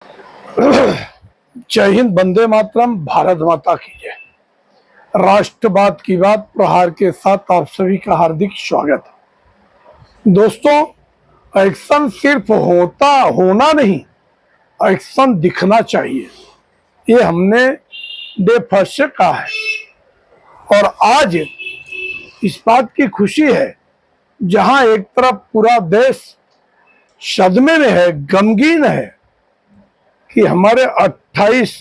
जय हिंद, वंदे मातरम, भारत माता की जय। राष्ट्रवाद की बात प्रहार के साथ आप सभी का हार्दिक स्वागत है। दोस्तों, एक्शन सिर्फ होना नहीं, एक्शन दिखना चाहिए। ये हमने डे फर्स्ट से कहा है और आज इस बात की खुशी है, जहां एक तरफ पूरा देश सदमे में है, गमगीन है कि हमारे 28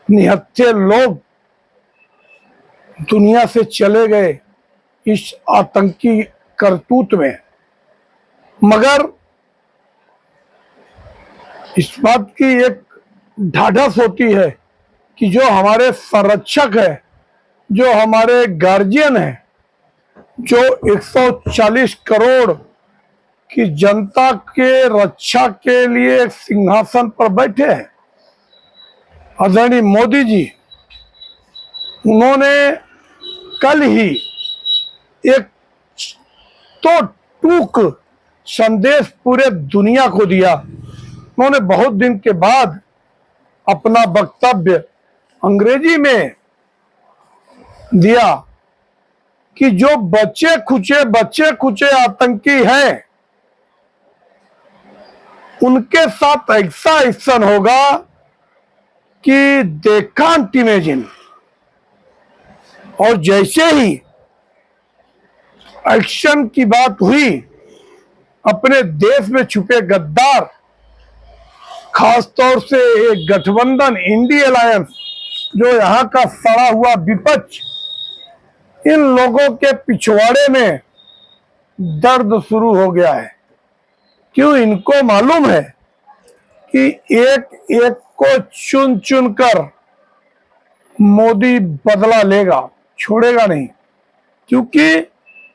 निहत्थे लोग दुनिया से चले गए इस आतंकी करतूत में, मगर इस बात की एक ढाढ़स होती है कि जो हमारे संरक्षक है, जो हमारे गार्जियन है, जो 140 करोड़ की जनता के रक्षा के लिए एक सिंहासन पर बैठे हैं, आदरणीय मोदी जी, उन्होंने कल ही एक तो टूक संदेश पूरे दुनिया को दिया। उन्होंने बहुत दिन के बाद अपना वक्तव्य अंग्रेजी में दिया कि जो बच्चे खुचे आतंकी हैं, उनके साथ ऐसा एक्शन होगा कि दे कांट इमेजिन। और जैसे ही एक्शन की बात हुई, अपने देश में छुपे गद्दार, खासतौर से एक गठबंधन इंडी अलायंस, जो यहाँ का सड़ा हुआ विपक्ष, इन लोगों के पिछवाड़े में दर्द शुरू हो गया है। क्यों? इनको मालूम है कि एक एक को चुन चुन कर मोदी बदला लेगा, छोड़ेगा नहीं। क्योंकि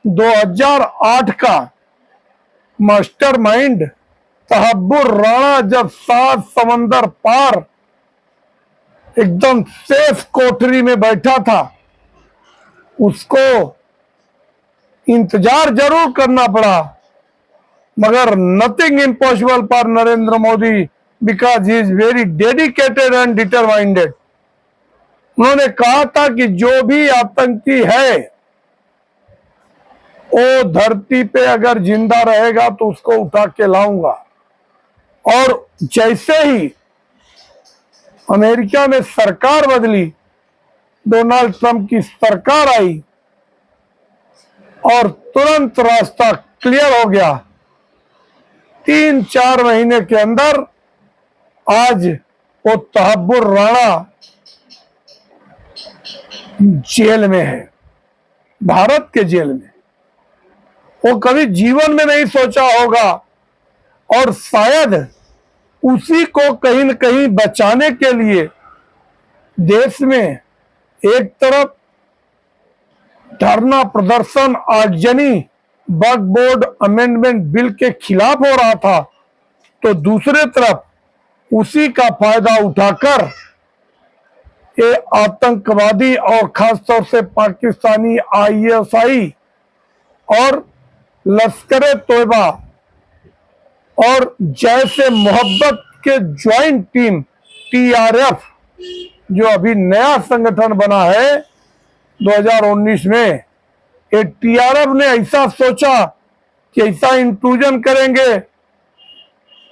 2008 का मास्टरमाइंड तहब्बुर राणा जब 7 समंदर पार एकदम सेफ कोठरी में बैठा था, उसको इंतजार जरूर करना पड़ा, मगर nothing impossible for Narendra Modi because he is very dedicated and determined. उन्होंने कहा था कि जो भी आतंकी है वो धरती पे अगर जिंदा रहेगा तो उसको उठा के लाऊंगा। और जैसे ही अमेरिका में सरकार बदली, डोनाल्ड ट्रंप की सरकार आई और तुरंत रास्ता क्लियर हो गया। 3-4 महीने के अंदर आज वो तहब्बुर राणा जेल में है, भारत के जेल में। वो कभी जीवन में नहीं सोचा होगा, और शायद उसी को कहीं न कहीं बचाने के लिए देश में एक तरफ धरना प्रदर्शन आगजनी वक्फ बोर्ड अमेंडमेंट बिल के खिलाफ हो रहा था, तो दूसरे तरफ उसी का फायदा उठाकर ये आतंकवादी और खासतौर से पाकिस्तानी ISI और लश्कर तोयबा और जैसे मोहब्बत के ज्वाइंट टीम TRF, जो अभी नया संगठन बना है 2019 में, ये TRF ने ऐसा सोचा कि ऐसा इंट्रूजन करेंगे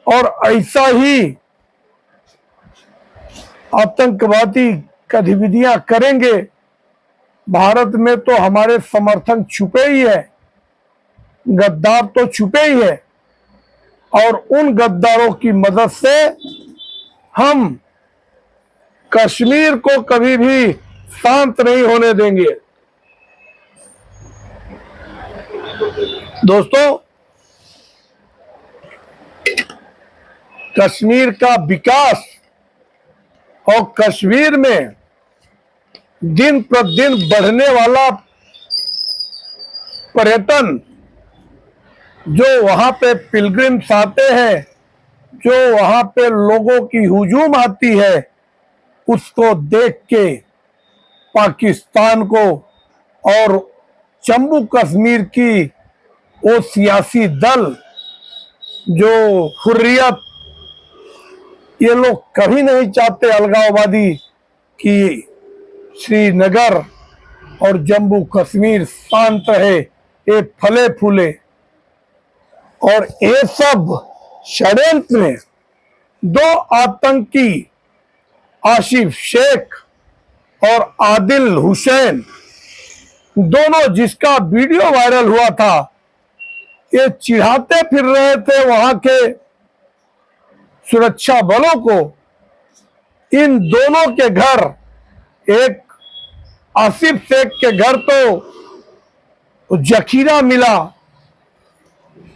और ऐसा ही आतंकवादी गतिविधियां करेंगे। भारत में तो हमारे समर्थन छुपे ही है, गद्दार तो छुपे ही है, और उन गद्दारों की मदद से हम कश्मीर को कभी भी शांत नहीं होने देंगे। दोस्तों, कश्मीर का विकास और कश्मीर में दिन प्रतिदिन बढ़ने वाला पर्यटन, जो वहां पे पिलग्रिम्स आते हैं, जो वहां पे लोगों की हुजूम आती है, उसको देख के पाकिस्तान को और जम्मू कश्मीर की वो सियासी दल जो हुर्रियत ये लोग कभी नहीं चाहते अलगाववादी कि श्रीनगर और जम्मू कश्मीर शांत रहे, ये फले फूले। और ये सब षड्यंत्र में दो आतंकी आसिफ शेख और आदिल हुसैन, दोनों जिसका वीडियो वायरल हुआ था, ये चिढ़ाते फिर रहे थे वहां के सुरक्षा बलों को। इन दोनों के घर, एक आसिफ शेख के घर तो जखीरा मिला,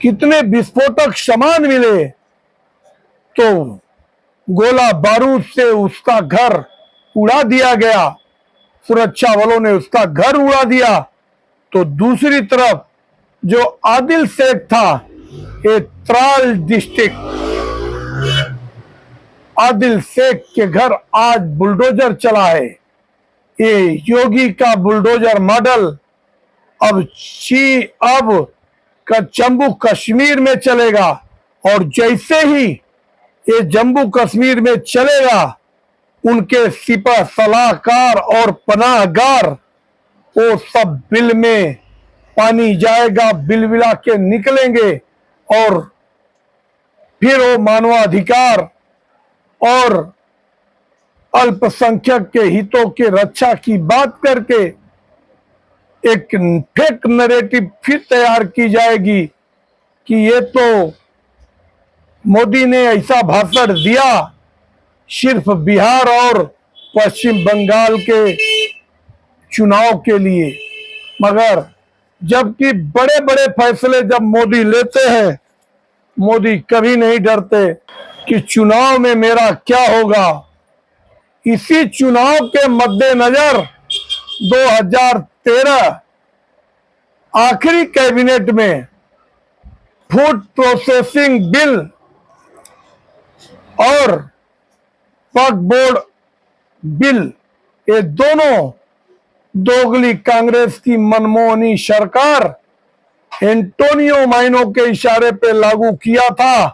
कितने विस्फोटक सामान मिले, तो गोला बारूद से उसका घर उड़ा दिया गया, सुरक्षा बलों ने उसका घर उड़ा दिया। तो दूसरी तरफ जो आदिल शेख था, ये त्राल डिस्ट्रिक्ट, आदिल शेख के घर आज बुलडोजर चला है। ये योगी का बुलडोजर मॉडल अब जम्मू कश्मीर में चलेगा। और जैसे ही ये जम्मू कश्मीर में चलेगा, उनके सिपह सलाहकार और पनाहगार वो सब बिल में पानी जाएगा, बिलबिला के निकलेंगे। और फिर वो मानवाधिकार और अल्पसंख्यक के हितों के रक्षा की बात करके एक फेक नैरेटिव फिर तैयार की जाएगी कि ये तो मोदी ने ऐसा भाषण दिया सिर्फ बिहार और पश्चिम बंगाल के चुनाव के लिए। मगर जबकि बड़े बड़े फैसले जब मोदी लेते हैं, मोदी कभी नहीं डरते कि चुनाव में मेरा क्या होगा। इसी चुनाव के मद्देनजर 2013 आखिरी कैबिनेट में फूड प्रोसेसिंग बिल और वक्फ बोर्ड बिल, ये दोनों दोगली कांग्रेस की मनमोहनी सरकार एंटोनियो माइनो के इशारे पे लागू किया था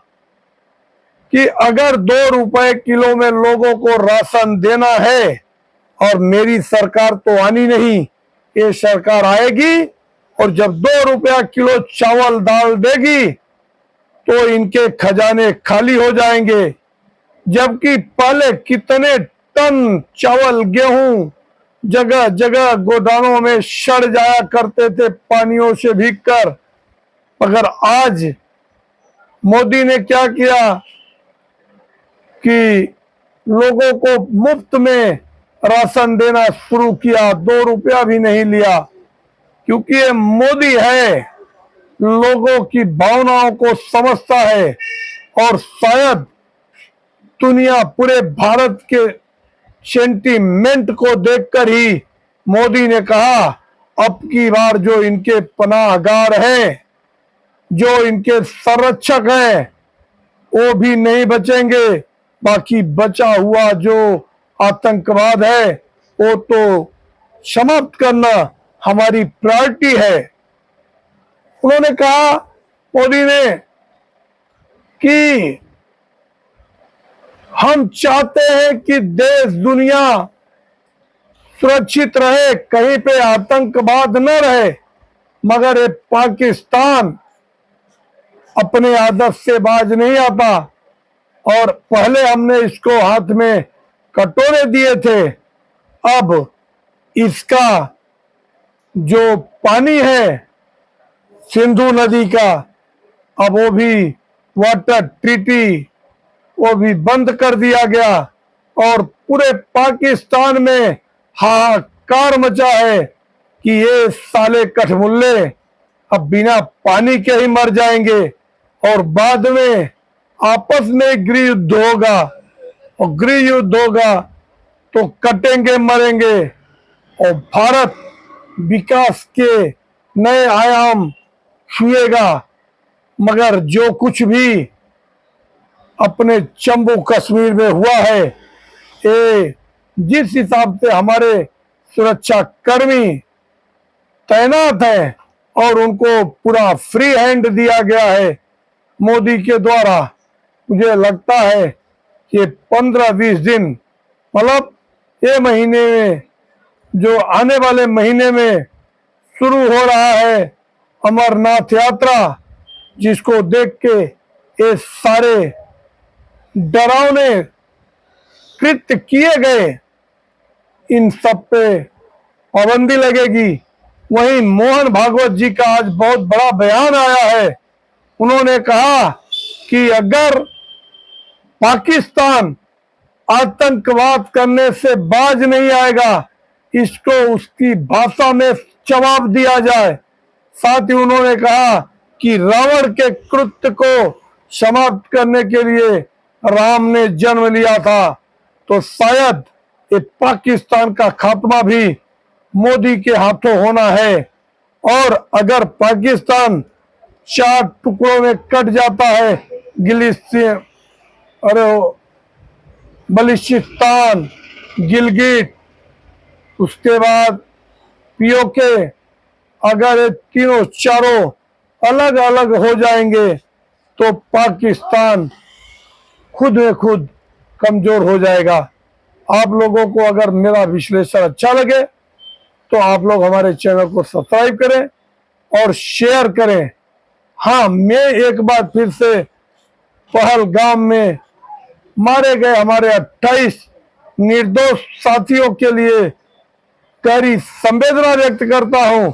कि अगर 2 रुपए किलो में लोगों को राशन देना है, और मेरी सरकार तो आनी नहीं, ये सरकार आएगी और जब 2 रुपया किलो चावल दाल देगी तो इनके खजाने खाली हो जाएंगे। जबकि पहले कितने टन चावल गेहूं जगह जगह गोदामों में सड़ जाया करते थे पानियों से भीगकर। मगर आज मोदी ने क्या किया कि लोगों को मुफ्त में राशन देना शुरू किया, 2 रुपया भी नहीं लिया। क्योंकि ये मोदी है, लोगों की भावनाओं को समझता है। और शायद दुनिया पूरे भारत के सेंटीमेंट को देखकर ही मोदी ने कहा अब की बार जो इनके पनाहगार हैं, जो इनके संरक्षक हैं, वो भी नहीं बचेंगे। बाकी बचा हुआ जो आतंकवाद है वो तो समाप्त करना हमारी प्रायोरिटी है। उन्होंने कहा, मोदी ने, कि हम चाहते हैं कि देश दुनिया सुरक्षित रहे, कहीं पे आतंकवाद न रहे। मगर ये पाकिस्तान अपने आदत से बाज नहीं आता। और पहले हमने इसको हाथ में कटोरे दिए थे, अब इसका जो पानी है सिंधु नदी का, अब वो भी वाटर ट्रीटी वो भी बंद कर दिया गया। और पूरे पाकिस्तान में हाहाकार मचा है कि ये साले कठमुल्ले अब बिना पानी के ही मर जाएंगे और बाद में आपस में गृह युद्ध होगा। और गृह युद्ध होगा तो कटेंगे मरेंगे। और भारत विकास के नए आयाम छुएगा। मगर जो कुछ भी अपने जम्मू कश्मीर में हुआ है, ये जिस हिसाब से हमारे सुरक्षा कर्मी तैनात हैं और उनको पूरा फ्री हैंड दिया गया है मोदी के द्वारा, मुझे लगता है ये 15-20 दिन मतलब ये महीने में, जो आने वाले महीने में शुरू हो रहा है अमरनाथ यात्रा, जिसको देख के ये सारे डरावने कृत्य किए गए, इन सब पे पाबंदी लगेगी। वहीं मोहन भागवत जी का आज बहुत बड़ा बयान आया है। उन्होंने कहा कि अगर पाकिस्तान आतंकवाद करने से बाज नहीं आएगा, इसको उसकी भाषा में जवाब दिया जाए। साथ ही उन्होंने कहा कि रावण के कृत्य को समाप्त करने के लिए राम ने जन्म लिया था, तो शायद ये पाकिस्तान का खात्मा भी मोदी के हाथों होना है। और अगर पाकिस्तान 4 टुकड़ों में कट जाता है, अरे बलूचिस्तान, गिलगिट, उसके बाद पीओके, अगर ये तीनों चारों अलग अलग हो जाएंगे तो पाकिस्तान खुद में खुद कमजोर हो जाएगा। आप लोगों को अगर मेरा विश्लेषण अच्छा लगे तो आप लोग हमारे चैनल को सब्सक्राइब करें और शेयर करें। हाँ, मैं एक बार फिर से पहलगाम में मारे गए हमारे 28 निर्दोष साथियों के लिए गहरी संवेदना व्यक्त करता हूं।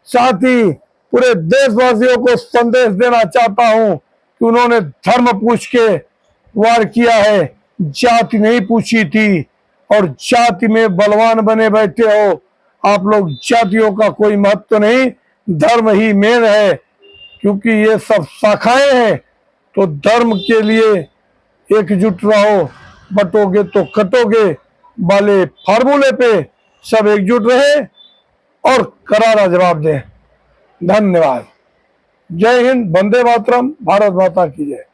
साथ ही पूरे देशवासियों को संदेश देना चाहता हूं कि उन्होंने धर्म पूछ के वार किया है, जाति नहीं पूछी थी। और जाति में बलवान बने बैठे हो आप लोग। जातियों का कोई महत्व नहीं, धर्म ही मेन है, क्योंकि ये सब शाखाएं हैं। तो धर्म के लिए एकजुट रहो, बटोगे तो कटोगे वाले फार्मूले पे सब एकजुट रहे और करारा जवाब दें। धन्यवाद। जय हिंद, वंदे मातरम, भारत माता की जय।